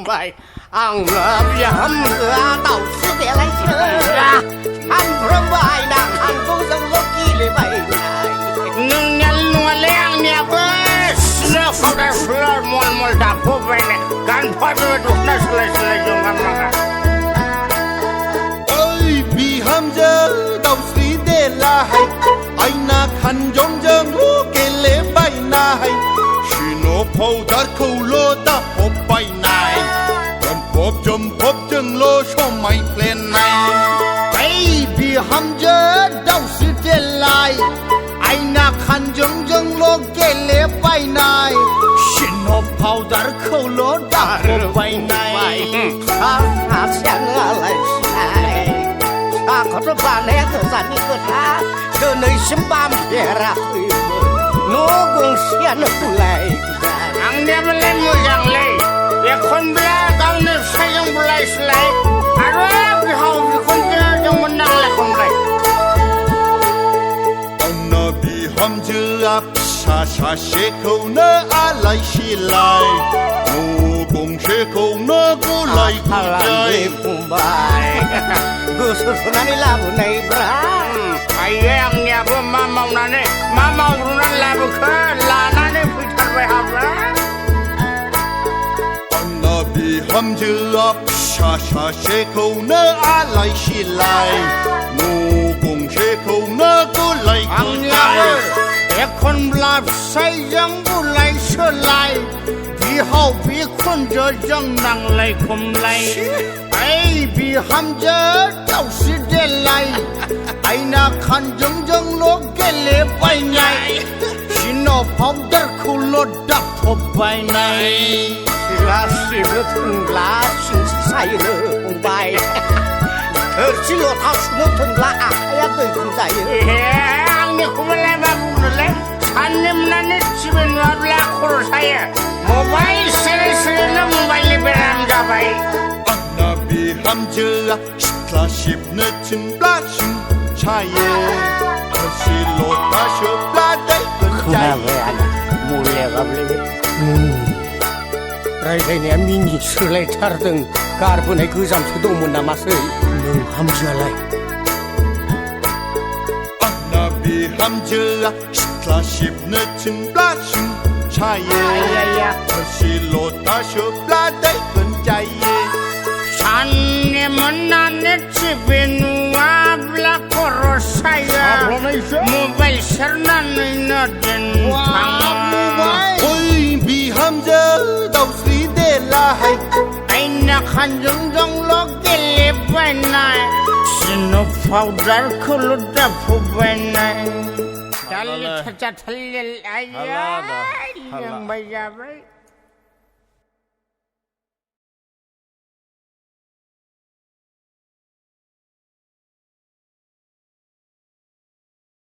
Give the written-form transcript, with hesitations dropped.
Vậy ông hâm tàu sư để lấy chơi anh from vai nàng anh cũng dâng lúc kỳ lệ vậy nâng nhân nua leng nè bớt nó không đã sửa mòn đạp vô vậy nè gan phải bị đục nó sửa dùng ăn mà ơi bị hâm dơ tàu sư để lại anh na khăn giống dâng lúc kỳ lệ vậy này nó phâu dar khâu lô ta hộp bay này chấm phốp chân lô số mày lên này ấy vì hâm dơ đâu sự thế lại anh na khăn dâng lô kê lệ bay này xin nó phâu dar khâu lô ta hộp bay này ha sang lại sai có rất ba nét thời gian như cơ ta từ nơi xâm bám về ra nó cũng sẽ nó lại anh đem lên một dạng lệ để con bia tao nên xây dựng lại lại à đó cái hậu thì con bia trong mình đang lại không lại ông nó bị hâm dư áp xa sẽ khâu nó lại xì lại ngô cùng sẽ khâu nó cứ lại cùng chơi cùng bài cứ sự này là bữa này bra ai em nhà bữa mà mong này mà mong nó là bữa khơi là nó nên phải thật vậy học ra ông nó bị hâm dư áp xa sẽ khâu nó lại xì lại ngô cùng sẽ khâu nó cứ lại cùng chơi để con làm xây dựng lại sửa lại vì hậu vì con giờ dân năng lại không lại ấy vì ham giờ đâu sự để lại ai na khăn dâng lô cái lệ bay này xin nó phóng đất khu lô đập hộp bay này là sự thương lá sự sai nữa không bay xin lỗi thao sự thương lá à ai tôi không sai anh này không lại mà cũng lấy anh em này chỉ bên ngoài là khổ sai mobile sẽ nó mobile bên anh ra vậy bị hâm dơ là ship nơi chân plá chân chai xì lột ta sửa plá đấy con trai vậy anh mua lẹ gặp lên rồi đây nè mình sửa lại thar từng carbon này cứ giảm số độ muốn nằm sơi nhưng hâm dơ lại bị hâm dơ là ship nơi chân plá chân chai xì lột ta sửa plá đấy con trai anh em chỉ bên ngoài là có saya mobile serna nó đến thang ôi bị hâm dơ đâu xí để lại anh na khăn dâng lô cái lệ bay này xin nó phao dar khâu lô đập hộp bay này chả chả thề ai ya yang bây giờ vậy